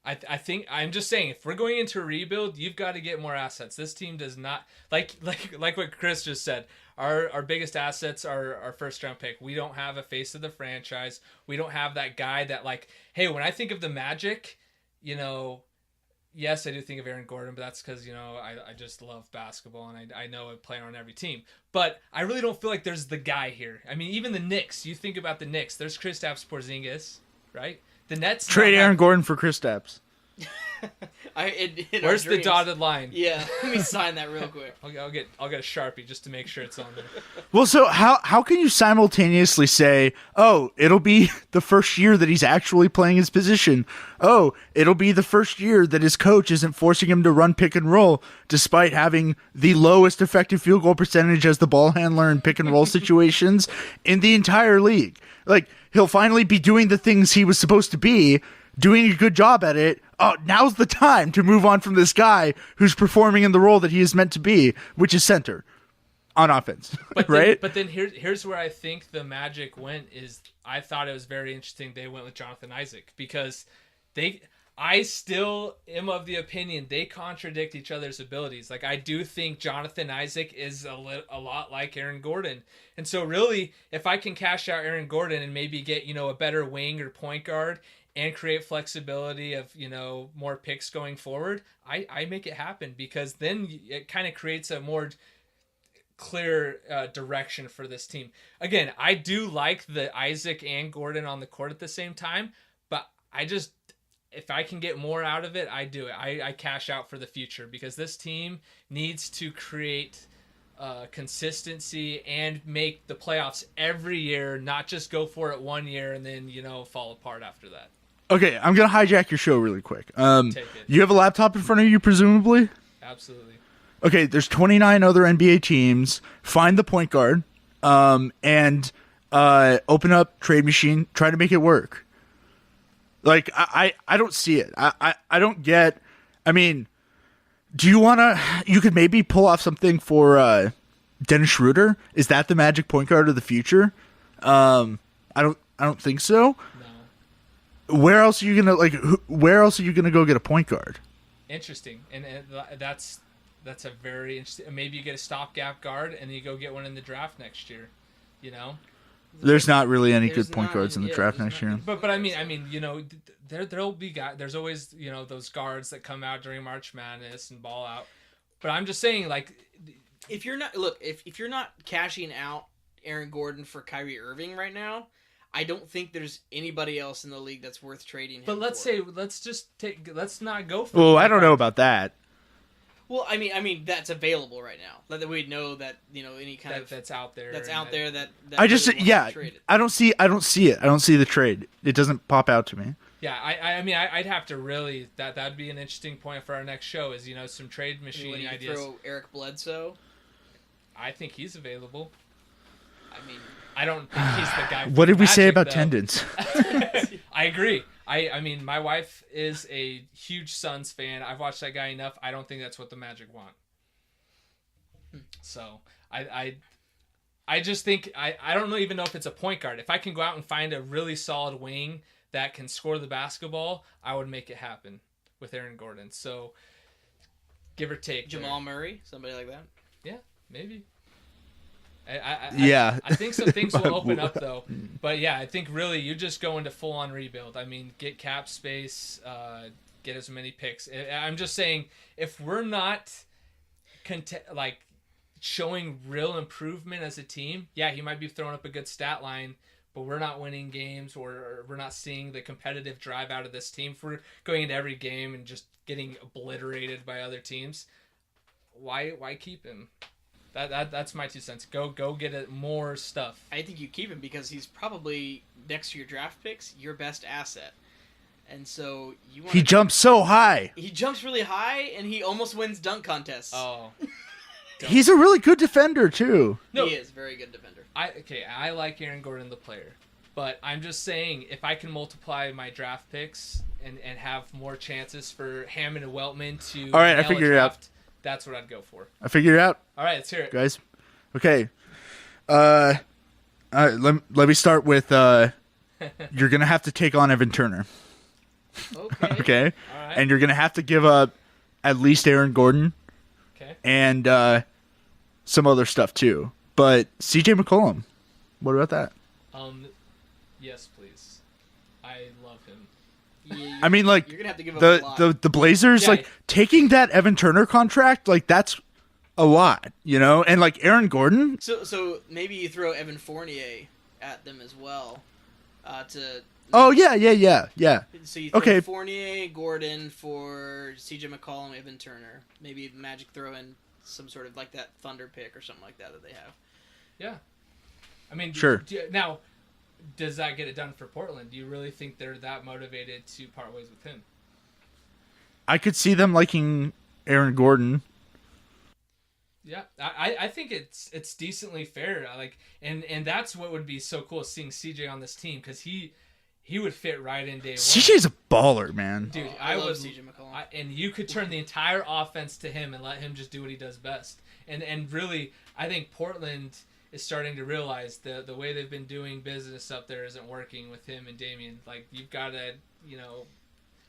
I think I'm just saying, if we're going into a rebuild, you've got to get more assets. This team does not like what Chris just said. Our biggest assets are our first round pick. We don't have a face of the franchise. We don't have that guy that hey, when I think of the Magic, yes, I do think of Aaron Gordon, but that's because I just love basketball and I know a player on every team. But I really don't feel like there's the guy here. I mean, even the Knicks. You think about the Knicks. There's Kristaps Porzingis, right? The Nets Trade Aaron Gordon for Kristaps. Where's the dotted line? Yeah, let me sign that real quick. I'll get a Sharpie just to make sure it's on there. Well, so how can you simultaneously say, oh, it'll be the first year that he's actually playing his position. Oh, it'll be the first year that his coach isn't forcing him to run pick and roll, despite having the lowest effective field goal percentage as the ball handler in pick and roll situations in the entire league. He'll finally be doing the things he was supposed to be, doing a good job at it. Oh, now's the time to move on from this guy who's performing in the role that he is meant to be, which is center on offense, right? But then here's where I think the Magic went is I thought it was very interesting they went with Jonathan Isaac, because I still am of the opinion they contradict each other's abilities. I do think Jonathan Isaac is a lot like Aaron Gordon. And so really, if I can cash out Aaron Gordon and maybe get, a better wing or point guard and create flexibility of, more picks going forward, I make it happen, because then it kind of creates a more clear direction for this team. Again, I do like the Isaac and Gordon on the court at the same time, but if I can get more out of it, I do it. I cash out for the future, because this team needs to create consistency and make the playoffs every year, not just go for it one year and then, fall apart after that. Okay, I'm going to hijack your show really quick. Take it. You have a laptop in front of you, presumably? Absolutely. Okay, there's 29 other NBA teams. Find the point guard, and open up Trade Machine. Try to make it work. Like, I don't see it. I don't get... I mean, do you want to... You could maybe pull off something for Dennis Schroeder? Is that the Magic point guard of the future? I don't think so. No. Where else are you gonna Where else are you gonna go get a point guard? Interesting, and that's a very interesting. Maybe you get a stopgap guard, and you go get one in the draft next year. There's not really any There's good point not, guards in the yeah, draft there's next not. year. But I mean, there'll be guys. There's always those guards that come out during March Madness and ball out. But I'm just saying, like, If you're not if you're not cashing out Aaron Gordon for Kyrie Irving right now, I don't think there's anybody else in the league that's worth trading him. but let's for. let's not go for. Well, I don't know about that. Well, I mean that's available right now. That we know that any kind of that's out there. that's and out there that I just really wants to trade it. I don't see it. I don't see the trade. It doesn't pop out to me. Yeah, I mean, I'd have to really that'd be an interesting point for our next show. Is some trade machine When you ideas. throw Eric Bledsoe, I think he's available. I mean, I don't think he's the guy. What did we say Magic, about though. tendons? I agree. I mean, my wife is a huge Suns fan. I've watched that guy enough. I don't think that's what the Magic want. So I just think I don't even know if it's a point guard. If I can go out and find a really solid wing that can score the basketball, I would make it happen with Aaron Gordon. So give or take. Jamal Murray, somebody like that. Yeah, maybe. Yeah. I think some things will open up though. But yeah, I think really you just go into full on rebuild. I mean, get cap space, get as many picks. I'm just saying, if we're not showing real improvement as a team, yeah, he might be throwing up a good stat line, but we're not winning games, or we're not seeing the competitive drive out of this team. If we're going into every game and just getting obliterated by other teams, why keep him? That's my 2 cents. Go get it, more stuff. I think you keep him because he's probably next to your draft picks your best asset, and so you want. He jumps so high. He jumps really high, and he almost wins dunk contests. Oh, He's a really good defender too. no. He is a very good defender. I like Aaron Gordon, the player, but I'm just saying, if I can multiply my draft picks and have more chances for Hammond and Weltman to All right, I nail a figured it out. draft, that's what I'd go for. I figured it out, All right, let's hear it. guys. Okay. Let me start with you're gonna have to take on Evan Turner. Okay. Okay. All right. And you're gonna have to give up at least Aaron Gordon Okay. and some other stuff too. But CJ McCollum, what about that? Yes, please. I love him. Yeah, I mean, like you're gonna have to give up a lot. the Blazers, Yeah. like taking that Evan Turner contract, like that's a lot, and like Aaron Gordon. So maybe you throw Evan Fournier at them as well. To Oh yeah. So you throw Okay. Fournier, Gordon for CJ McCollum, Evan Turner. Maybe Magic throw in some sort of like that Thunder pick or something like that they have. Yeah. I mean, Sure. Now, does that get it done for Portland? Do you really think they're that motivated to part ways with him? I could see them liking Aaron Gordon. Yeah, I think it's decently fair. And that's what would be so cool, seeing CJ on this team, because he would fit right in day one. CJ's a baller, man. Dude, Oh, I love would CJ McCollum. and you could turn the entire offense to him and let him just do what he does best. And really, I think Portland is starting to realize the way they've been doing business up there isn't working with him and Damian. Like, you've got to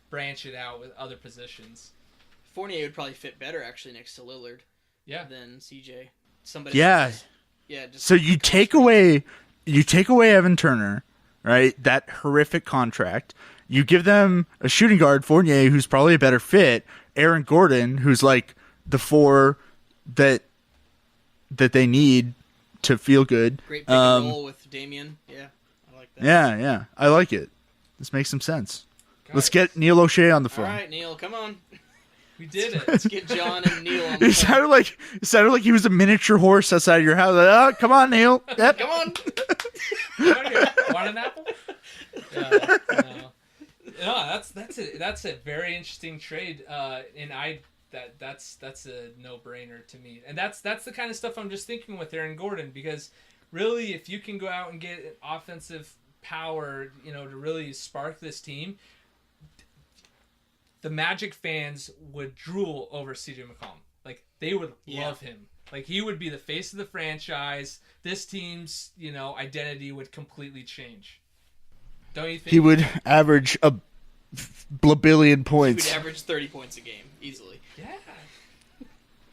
branch it out with other positions. Fournier would probably fit better actually next to Lillard Yeah. than CJ. Somebody. Yeah. Yeah. Just So you take away Evan Turner, right? That horrific contract. you give them a shooting guard, Fournier, who's probably a better fit, Aaron Gordon, who's like the 4 that they need to feel good. Great pick and roll with Damian. Yeah, I like that. Yeah, I like it. This makes some sense. Guys, Let's get Neil O'Shea on the phone. All right, Neil, come on. we did it. Let's get John and Neil on the It phone. sounded like he was a miniature horse outside your house. Like, oh, come on, Neil. Yep. Come on. Want an apple? No, that's a very interesting trade, and that's a no-brainer to me. And that's the kind of stuff I'm just thinking with Aaron Gordon, because really, if you can go out and get offensive power, to really spark this team, the Magic fans would drool over CJ McCollum. Like, they would love him. Like, he would be the face of the franchise. This team's, identity would completely change. Don't you think? He would average a billion points. He would average 30 points a game, easily. Yeah.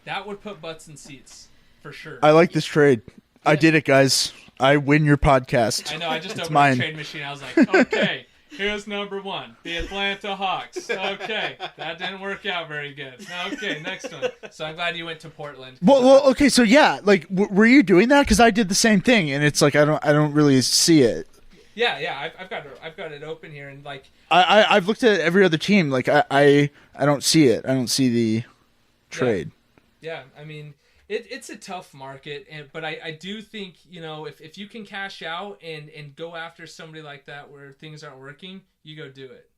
That would put butts in seats, for sure. I like this trade. I did it, guys. I win your podcast. I know, I just It's opened mine. the trade machine. I was like, okay, here's number 1, the Atlanta Hawks. Okay, that didn't work out very good. Okay, next one. So I'm glad you went to Portland. Well, okay, so yeah, like, were you doing that? Because I did the same thing, and it's like I don't really see it. Yeah, I've got it open here, and like I've looked at every other team. Like I don't see it. I don't see the trade. Yeah, I mean, it's a tough market, but I do think, if you can cash out and go after somebody like that where things aren't working, you go do it.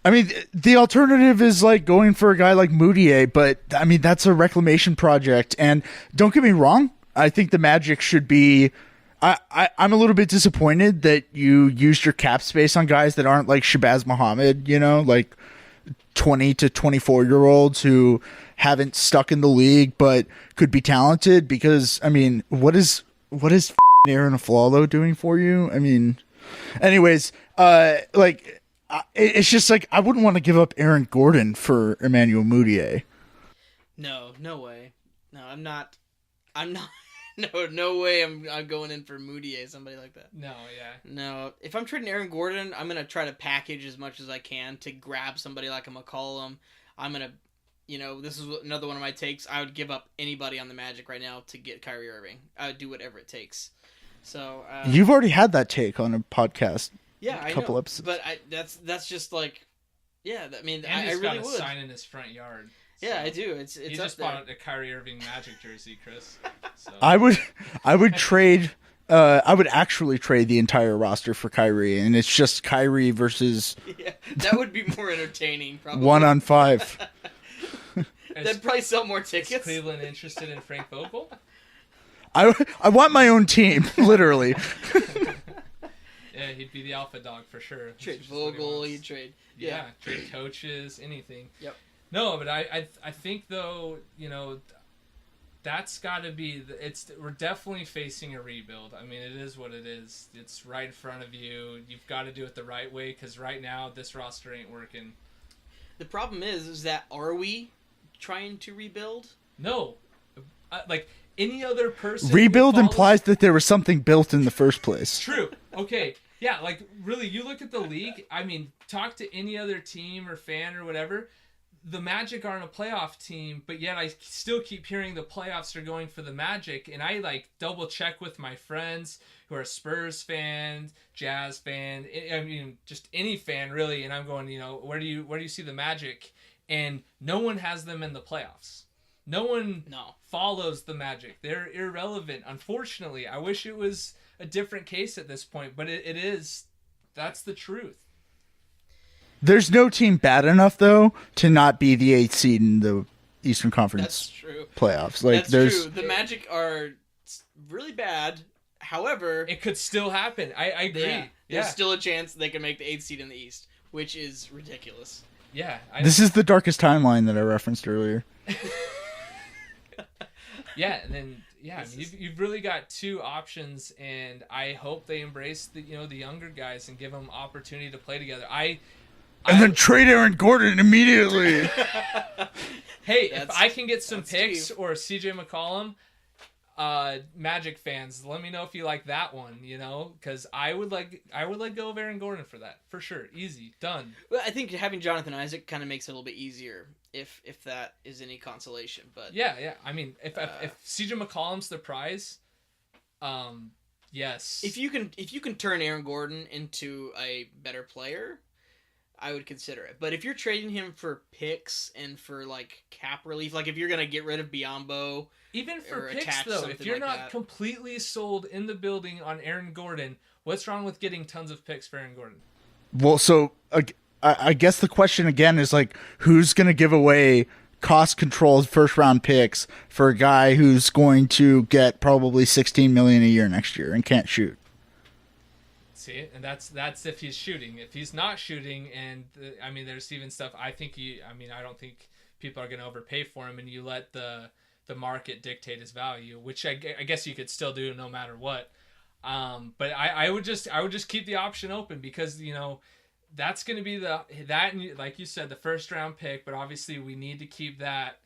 I mean, the alternative is like going for a guy like Moutier, but I mean that's a reclamation project. And don't get me wrong, I think the Magic should be. I'm a little bit disappointed that you used your cap space on guys that aren't like Shabazz Muhammad, like 20 to 24-year-olds who haven't stuck in the league but could be talented. Because I mean, what is Aaron Aflalo doing for you? I mean, anyways, it's just like I wouldn't want to give up Aaron Gordon for Emmanuel Moutier. No way. No, I'm not. No way I'm going in for Moutier, somebody like that. No, yeah. No, if I'm trading Aaron Gordon, I'm going to try to package as much as I can to grab somebody like a McCollum. I'm going to, this is another one of my takes. I would give up anybody on the Magic right now to get Kyrie Irving. I would do whatever it takes. So You've already had that take on a podcast. Yeah, a couple I know, episodes. but that's just like, yeah. I mean, And I he's really got a would. sign in his front yard. Yeah, I do. It's he up just there. bought a Kyrie Irving Magic jersey, Chris. So. I would trade. I would actually trade the entire roster for Kyrie, and it's just Kyrie versus Yeah, that would be more entertaining. Probably 1-on-5. That'd probably sell more Is tickets. Cleveland interested in Frank Vogel? I want my own team, literally. Yeah, he'd be the alpha dog for sure. Trade That's just what he Vogel, wants. you trade. Yeah, trade coaches, anything. Yep. No, but I think though, that's got to be we're definitely facing a rebuild. I mean, it is what it is. It's right in front of you. You've got to do it the right way, because right now this roster ain't working. The problem is that are we trying to rebuild? No, like any other person. Rebuild who follows- implies that there was something built in the first place. True. Okay. Yeah, like really, you look at the league. I mean, talk to any other team or fan or whatever. The Magic aren't a playoff team, but yet I still keep hearing the playoffs are going for the Magic, and I like double check with my friends who are Spurs fans, Jazz fan, I mean just any fan really, and I'm going, where do you see the Magic? And no one has them in the playoffs. No one follows the Magic. They're irrelevant. Unfortunately, I wish it was a different case at this point, but it is. That's the truth. There's no team bad enough though to not be the 8th seed in the Eastern Conference That's true. playoffs. Like That's true. The Magic are really bad. However, It could still happen. I agree. yeah, Yeah. there's still a chance they can make the 8th seed in the East, which is ridiculous. Yeah. This is the darkest timeline that I referenced earlier. Yeah, and then I mean, you've really got two options, and I hope they embrace the the younger guys and give them opportunity to play together. Then trade Aaron Gordon immediately. Hey, if I can get some picks Steve. or CJ McCollum, Magic fans, let me know if you like that one, because I would let go of Aaron Gordon for that, for sure. Easy, done. Well, I think having Jonathan Isaac kind of makes it a little bit easier, if that is any consolation. But yeah. I mean, if CJ McCollum's the prize, yes. If you can turn Aaron Gordon into a better player, I would consider it. But if you're trading him for picks and for like cap relief, like if you're gonna get rid of Biombo, even for or picks attach though, if something you're like not that. completely sold in the building on Aaron Gordon, what's wrong with getting tons of picks for Aaron Gordon? Well, so I guess the question again is like, who's going to give away cost-controlled first-round picks for a guy who's going to get probably $16 million a year next year and can't shoot? See, and that's if he's shooting. If he's not shooting, and there's even stuff. I don't think people are going to overpay for him, and you let the market dictate his value, which I guess you could still do no matter what. But I would just keep the option open, because that's going to be that, like you said, the first round pick. But obviously we need to keep that.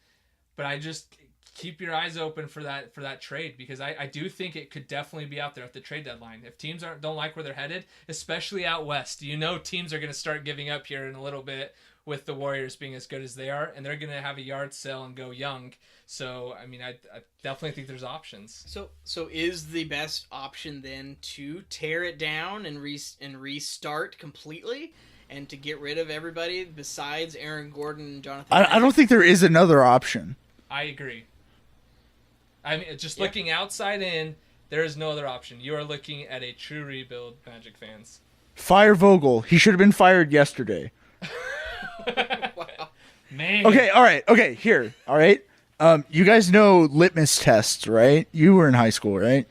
But I just keep your eyes open for that trade, because I do think it could definitely be out there at the trade deadline. If teams don't like where they're headed, especially out west, teams are going to start giving up here in a little bit, with the Warriors being as good as they are, and they're going to have a yard sale and go young. So, I definitely think there's options. So is the best option then to tear it down and restart completely, and to get rid of everybody besides Aaron Gordon and Jonathan? I don't think there is another option. I agree. Looking outside in, there is no other option. You are looking at a true rebuild, Magic fans. Fire Vogel. He should have been fired yesterday. Wow. Man. Okay, all right. Okay, here. All right. You guys know litmus tests, right? You were in high school, right?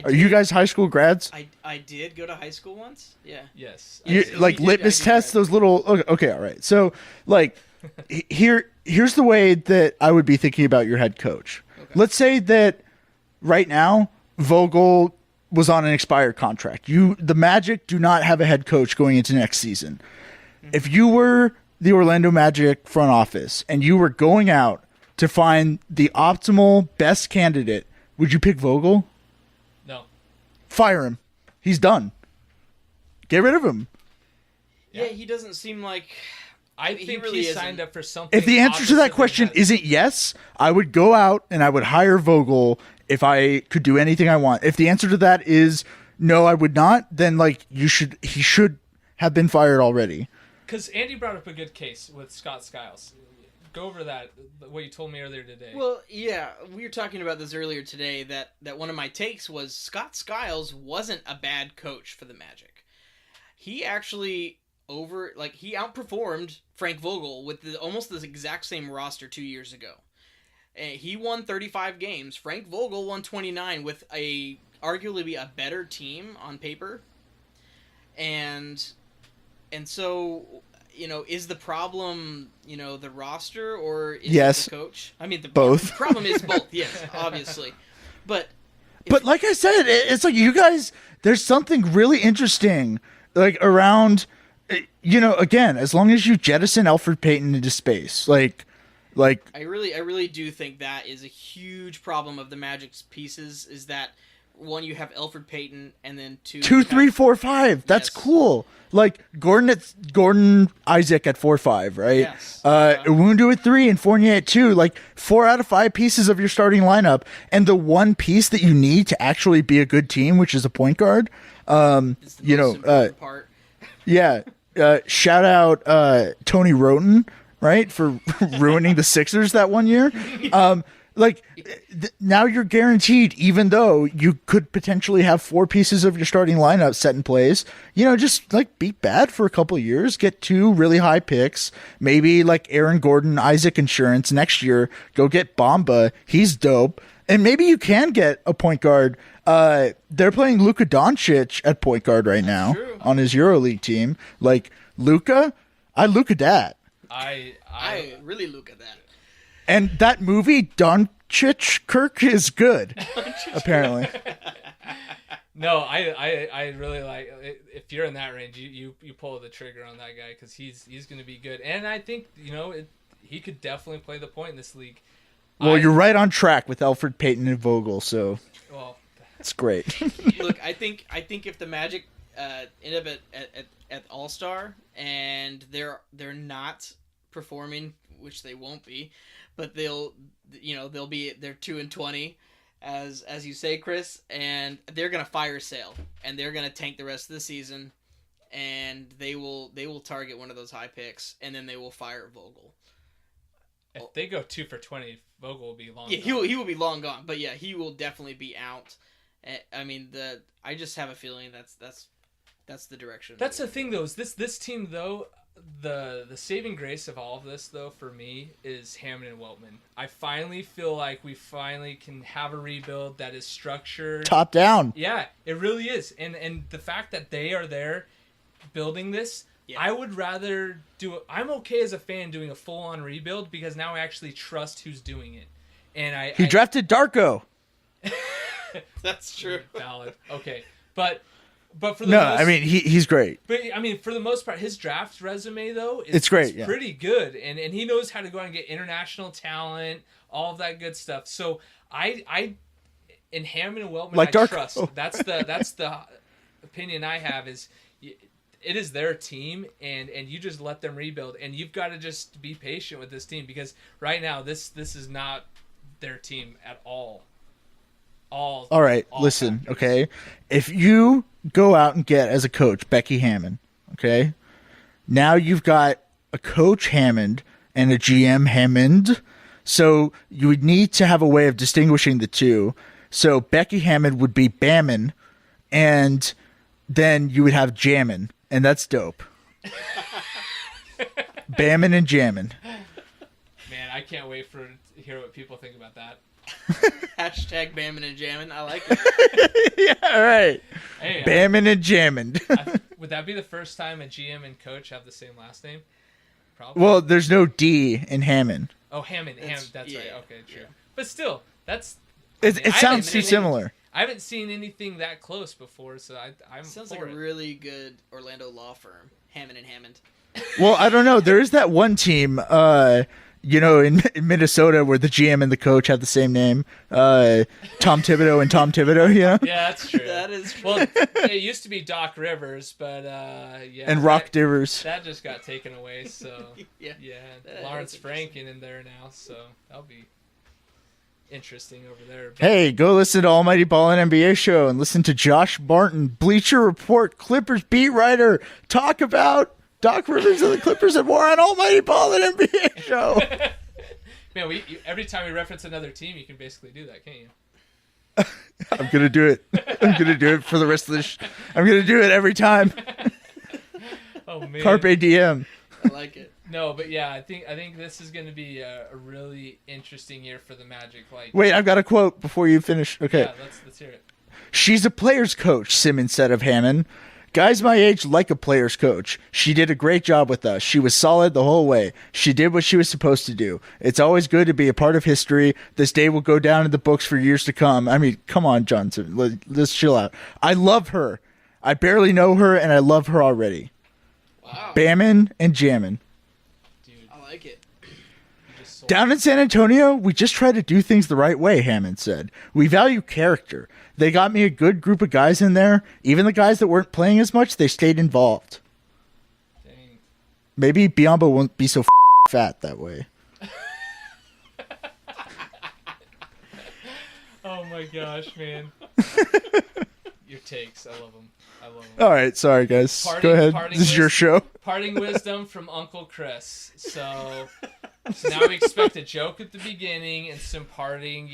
Are you guys high school grads? I did go to high school once. Yeah. Yes. Like litmus tests, those little. Okay, all right. So, like, here's the way that I would be thinking about your head coach. Okay. Let's say that right now Vogel was on an expired contract. The Magic do not have a head coach going into next season. Mm-hmm. If you were the Orlando Magic front office and you were going out to find the optimal best candidate, would you pick Vogel? No. Fire him. He's done. Get rid of him. Yeah, he doesn't seem like... I think he signed up for something. If the answer to that question isn't yes, I would go out and I would hire Vogel if I could do anything I want. If the answer to that is no, I would not, then he should have been fired already. Because Andy brought up a good case with Scott Skiles. Go over that, what you told me earlier today. Well, yeah, we were talking about this earlier today, that one of my takes was Scott Skiles wasn't a bad coach for the Magic. He actually he outperformed Frank Vogel with almost the exact same roster 2 years ago. He won 35 games. Frank Vogel won 29 with arguably a better team on paper. And so, is the problem, the roster, or is it the coach? Both. The problem is both, yes, obviously. But like I said, it's like you guys, there's something really interesting, like around, again, as long as you jettison Elfrid Payton into space, like I really do think that is a huge problem of the Magic's pieces, is that one, you have Elfrid Payton, and then two, 3, 4, 5. That's cool. Like Gordon Isaac at 4, 5, right? Yes. Iwundu at 3 and Fournier at 2. Like 4 out of 5 pieces of your starting lineup, and the one piece that you need to actually be a good team, which is a point guard. It's the most important part. Yeah. Shout out Tony Roten, right, for ruining the Sixers that one year. Now you're guaranteed, even though you could potentially have 4 pieces of your starting lineup set in place, just be bad for a couple of years, get 2 really high picks, maybe like Aaron Gordon, Isaac insurance next year, go get Bamba. He's dope. And maybe you can get a point guard. They're playing Luka Doncic at point guard right now on his EuroLeague team. Like Luka, I Luka that. I really look at that. And that movie, Doncic Kirk, is good, apparently. No, I really like, if you're in that range, you pull the trigger on that guy, because he's going to be good. And I think, he could definitely play the point in this league. Well, you're right on track with Elfrid Payton and Vogel, so Well, it's great. Look, I think if the Magic end up at All Star and they're not performing, which they won't be, but they're 2-20, as you say, Chris, and they're gonna fire Sale and they're gonna tank the rest of the season, and they will target one of those high picks, and then they will fire Vogel. if they go 2 for 20, Vogel will be long. Yeah, gone. he will be long gone, but yeah, he will definitely be out. I mean, I just have a feeling that's the direction. That's the thing, though. Is this team, though, the saving grace of all of this, though, for me, is Hammond and Weltman. I finally feel like we finally can have a rebuild that is structured. Top down. Yeah, it really is. And the fact that they are there building this, Yeah. I would rather do it. I'm okay as a fan doing a full-on rebuild because now I actually trust who's doing it. And He drafted Darko. That's true. Valid. Okay. But for the No, most, I mean he's great. But I mean, for the most part, his draft resume though It's great, yeah. pretty good, and he knows how to go out and get international talent, all of that good stuff. So I in Hammond and Weltman, Like I Darko. trust. That's the opinion I have is. It is their team, and you just let them rebuild, and you've got to just be patient with this team because right now this is not their team at all. All right, listen, factors. okay? If you go out and get, as a coach, Becky Hammond, okay? Now you've got a coach Hammond and a GM Hammond, so you would need to have a way of distinguishing the two. So Becky Hammond would be Bammin', and then you would have Jammin', and that's dope. Bammin' and Jammin'. Man, I can't wait to hear what people think about that. Hashtag Bammin' and Jammin'. I like it. Yeah, all right. Hey, Bammin' and Jammin'. would that be the first time a GM and coach have the same last name? Probably. Well, there's no D in Hammond. Oh, Hammond. That's yeah, right. Okay, true. yeah. But still, that's. It I sounds haven't too seen similar. I haven't seen anything that close before, so I'm. Sounds like for a it. really good Orlando law firm. Hammond and Hammond. Well, I don't know. There is that one team, in Minnesota where the GM and the coach have the same name. Tom Thibodeau and Tom Thibodeau, Yeah, that's true. That is true. Well, it used to be Doc Rivers, but yeah. And Rock that, Divers. That just got taken away, so Yeah. yeah. That- Lawrence that's Franken in there now, so that'll be interesting over there. But Hey, go listen to Almighty Ball and NBA show and listen to Josh Barton, Bleacher Report, Clippers beat writer, talk about Doc Rivers and the Clippers and more on Almighty Ball and NBA show. man, every time we reference another team, you can basically do that, can't you? I'm going to do it. I'm going to do it for the rest of this. I'm going to do it every time. Oh man. Carpe diem. I like it. No, but yeah, I think this is going to be a really interesting year for the Magic. Like, Wait, I've got a quote before you finish. Okay. yeah, let's hear it. She's a player's coach, Simmons said of Hammond. Guys my age like a player's coach. She did a great job with us. She was solid the whole way. She did what she was supposed to do. It's always good to be a part of history. This day will go down in the books for years to come. I mean, come on, Johnson. Let's chill out. I love her. I barely know her, and I love her already. Wow. Bammin' and jammin'. Dude, I like it. you just sold Down in San Antonio, we just try to do things the right way, Hammond said. We value character. They got me a good group of guys in there. Even the guys that weren't playing as much, they stayed involved. Dang. Maybe Biombo won't be so fat that way. Oh my gosh, man. Your takes, I love them. All right, sorry guys. Parting- Go ahead. parting This is your with- show. Parting wisdom from Uncle Chris. So now we expect a joke at the beginning and some parting,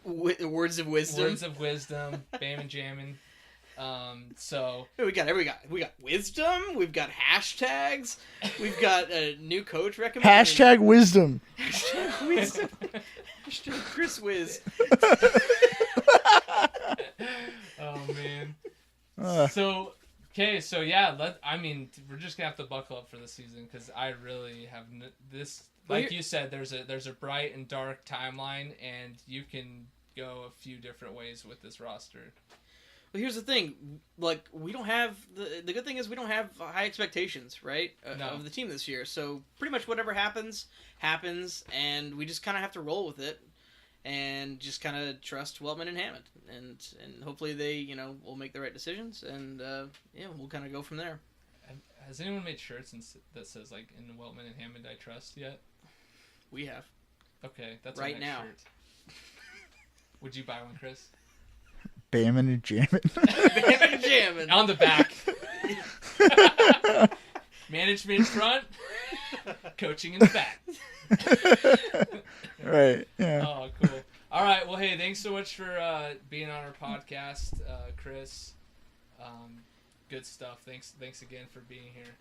Words of wisdom. words of wisdom, bam and jamming. So We got wisdom. We've got hashtags. We've got a new coach recommendation. Hashtag wisdom. Hashtag wisdom. Hashtag Chris Wiz. oh man. Uh, So yeah, we're just gonna have to buckle up for the season because I really have this. Well, Like you said, there's a bright and dark timeline, and you can go a few different ways with this roster. Well, here's the thing. Like, we don't have the good thing is we don't have high expectations, right, No. of the team this year. So pretty much whatever happens, and we just kind of have to roll with it, and just kind of trust Weltman and Hammond, and hopefully they will make the right decisions, and we'll kind of go from there. Has anyone made shirts that says like in Weltman and Hammond I trust yet? We have. Okay, that's right our next now. shirt. Would you buy one, Chris? Bammin' and jammin'. Bammin' and jammin'. On the back. Management in front, coaching in the back. Right. Yeah. Oh, cool. All right. Well, hey, thanks so much for being on our podcast, Chris. Good stuff. Thanks again for being here.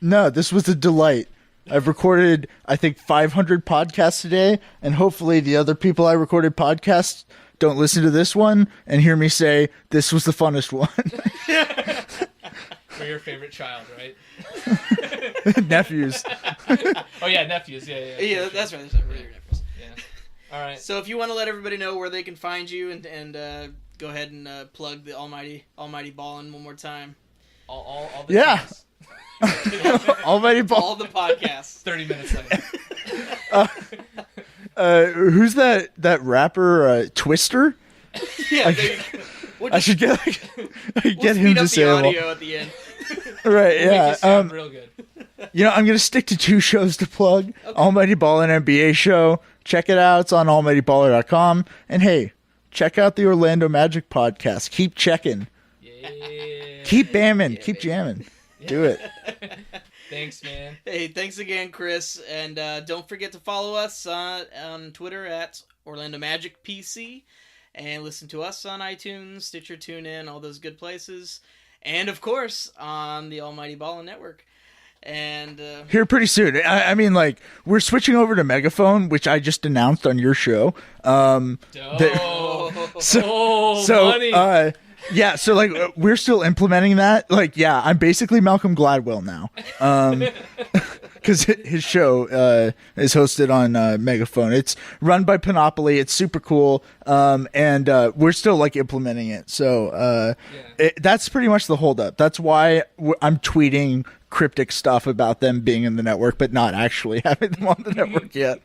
No, this was a delight. I've recorded, I think, 500 podcasts today, and hopefully the other people I recorded podcasts don't listen to this one and hear me say this was the funnest one. For your favorite child, right? Nephews. Oh yeah, nephews. Yeah. Yeah, that's right. That's right. We're your nephews. Yeah. All right. So if you want to let everybody know where they can find you and go ahead and plug the Almighty Ballin' one more time. All the Yeah. times. Almighty Ball. All the podcasts. 30 minutes later. Who's that rapper, Twister? Yeah, I should get we'll him speed to up say the it. audio at the end. Right, Make yeah. it sound real good. I'm going to stick to 2 shows to plug. Okay. Almighty Ballin' NBA show. Check it out. It's on almightyballer.com. And hey, check out the Orlando Magic podcast. Keep checking. Yeah. Keep bamming. Yeah, keep baby. jamming. Do it. Thanks, man. Hey, thanks again, Chris. And don't forget to follow us on Twitter at Orlando Magic PC. And listen to us on iTunes, Stitcher, TuneIn, all those good places. And, of course, on the Almighty Ballin' Network. And Here pretty soon. I mean, like, we're switching over to Megaphone, which I just announced on your show. Money. Yeah, so like we're still implementing that. Like, yeah, I'm basically Malcolm Gladwell now, because his show is hosted on Megaphone. It's run by Panoply. It's super cool, and we're still like implementing it. So that's pretty much the holdup. That's why I'm tweeting cryptic stuff about them being in the network, but not actually having them on the network yet.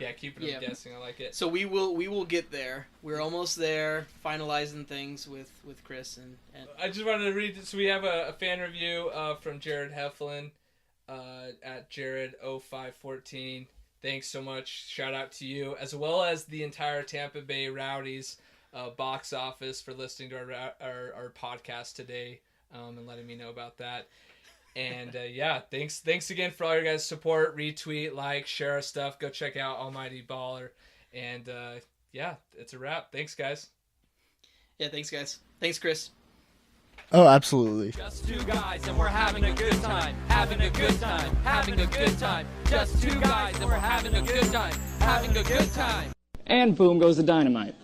Yeah, keeping them guessing. I like it. so we will get there. We're almost there, finalizing things with Chris and I just wanted to read this. We have a fan review from Jared Heflin at Jared0514. Thanks so much. Shout out to you, as well as the entire Tampa Bay Rowdies box office for listening to our podcast today and letting me know about that. And thanks again for all your guys' support. Retweet, like, share our stuff. Go check out Almighty Baller. And it's a wrap. Thanks, guys. Yeah, thanks, guys. Thanks, Chris. Oh, absolutely. Just 2 guys and we're having a good time. Having a good time. Having a good time. Just 2 guys and we're having a good time. Having a good time. And boom goes the dynamite.